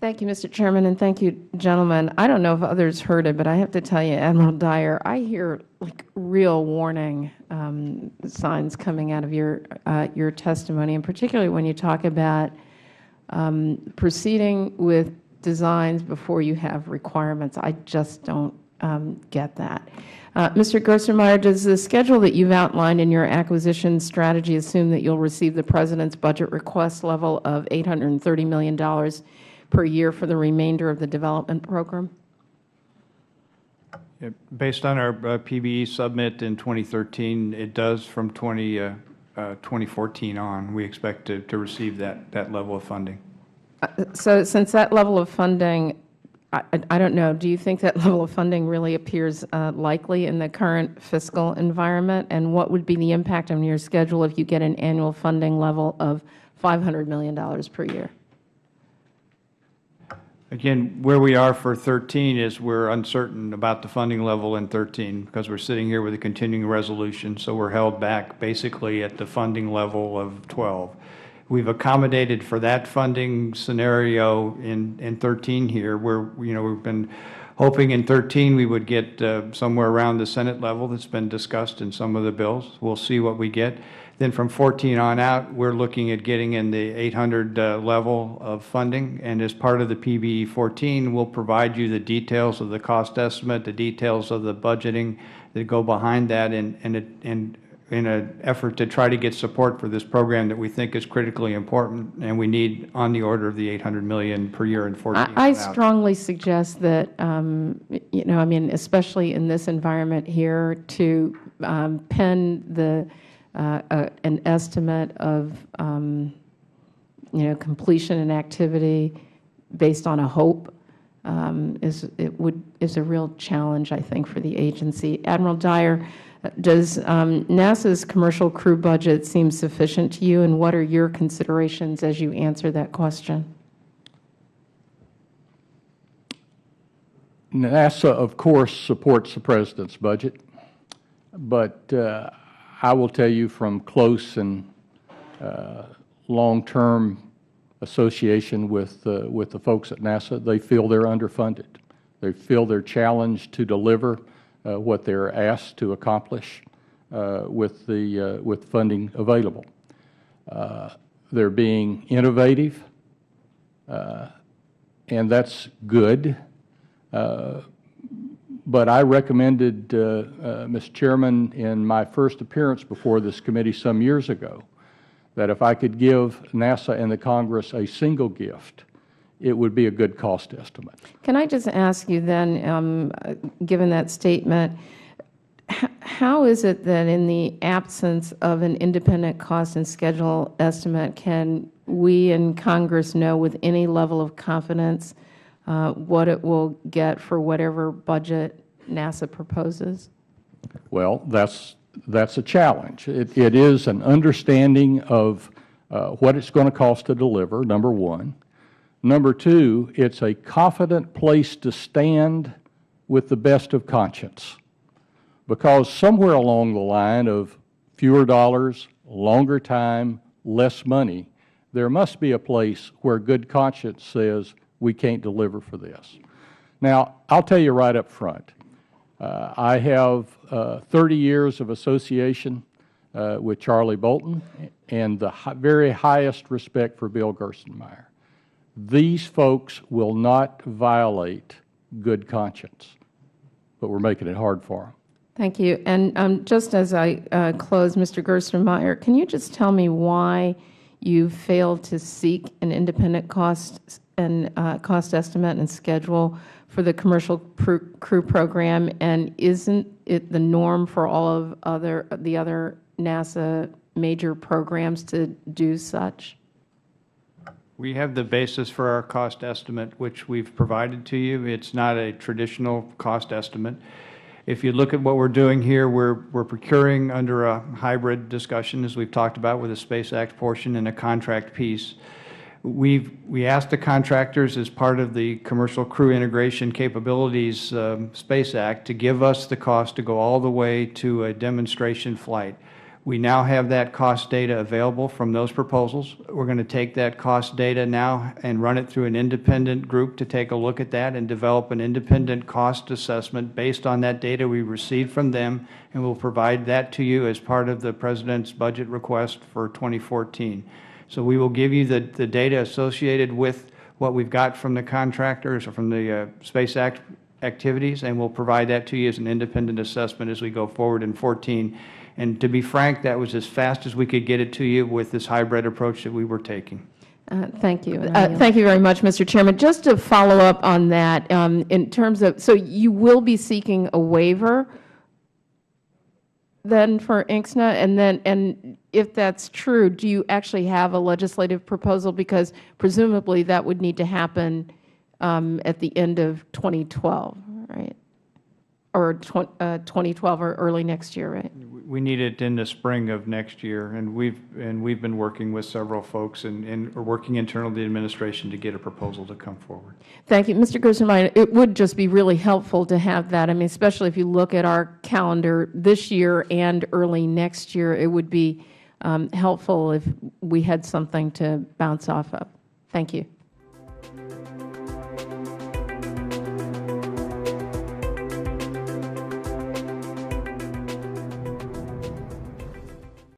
Thank you, Mr. Chairman, and thank you, gentlemen. I don't know if others heard it, but I have to tell you, Admiral Dyer, I hear like real warning signs coming out of your testimony, and particularly when you talk about proceeding with designs before you have requirements. I just don't get that. Mr. Gerstenmaier, does the schedule that you've outlined in your acquisition strategy assume that you'll receive the President's budget request level of $830 million per year for the remainder of the development program? Based on our PBE submit in 2013, it does from 2014 on. We expect to receive that level of funding. So since that level of funding, I don't know, do you think that level of funding really appears likely in the current fiscal environment? And what would be the impact on your schedule if you get an annual funding level of $500 million per year? Again, where we are for 13 is we're uncertain about the funding level in 13 because we're sitting here with a continuing resolution, so we're held back basically at the funding level of 12. We've accommodated for that funding scenario in 13 here, where we've been hoping in 13 we would get somewhere around the Senate level that's been discussed in some of the bills. We'll see what we get. Then from 14 on out, we're looking at getting in the 800 level of funding, and as part of the PBE 14, we'll provide you the details of the cost estimate, the details of the budgeting that go behind that, and in an effort to try to get support for this program that we think is critically important and we need on the order of the $800 million per year in 14. I strongly suggest that, I mean, especially in this environment here, to pen an estimate of, completion and activity based on a hope is a real challenge, I think, for the agency. Admiral Dyer, does NASA's commercial crew budget seem sufficient to you, and what are your considerations as you answer that question? NASA, of course, supports the President's budget, but I will tell you from close and long-term association with the folks at NASA, they feel they're underfunded. They feel they're challenged to deliver what they're asked to accomplish with funding available. They're being innovative, and that's good. But I recommended, Mr. Chairman, in my first appearance before this committee some years ago, that if I could give NASA and the Congress a single gift, it would be a good cost estimate. Can I just ask you then, given that statement, how is it that in the absence of an independent cost and schedule estimate can we in Congress know with any level of confidence what it will get for whatever budget NASA proposes? Well, that's a challenge. It is an understanding of what it's going to cost to deliver, number one. Number two, it's a confident place to stand with the best of conscience, because somewhere along the line of fewer dollars, longer time, less money, there must be a place where good conscience says we can't deliver for this. Now, I'll tell you right up front, I have 30 years of association with Charlie Bolton and the very highest respect for Bill Gerstenmaier. These folks will not violate good conscience, but we're making it hard for them. Thank you. And just as I close, Mr. Gerstenmaier, can you just tell me why you failed to seek an independent cost estimate and schedule for the commercial crew program, and isn't it the norm for all of the other NASA major programs to do such? We have the basis for our cost estimate, which we've provided to you. It's not a traditional cost estimate. If you look at what we're doing here, we're procuring under a hybrid discussion, as we've talked about, with a Space Act portion and a contract piece. We asked the contractors as part of the Commercial Crew Integration Capabilities Space Act to give us the cost to go all the way to a demonstration flight. We now have that cost data available from those proposals. We're going to take that cost data now and run it through an independent group to take a look at that and develop an independent cost assessment based on that data we received from them, and we'll provide that to you as part of the President's budget request for 2014. So we will give you the data associated with what we've got from the contractors or from the Space Act activities, and we'll provide that to you as an independent assessment as we go forward in 2014. And to be frank, that was as fast as we could get it to you with this hybrid approach that we were taking. Thank you. Thank you very much, Mr. Chairman. Just to follow up on that, in terms of, so you will be seeking a waiver then for INCSNA, and if that's true, do you actually have a legislative proposal? Because presumably that would need to happen at the end of 2012, right? Or 2012 or early next year, right? We need it in the spring of next year, and we've been working with several folks and are working internally to the administration to get a proposal to come forward. Thank you. Mr. Gerstenmaier, it would just be really helpful to have that. I mean, especially if you look at our calendar this year and early next year, it would be helpful if we had something to bounce off of. Thank you.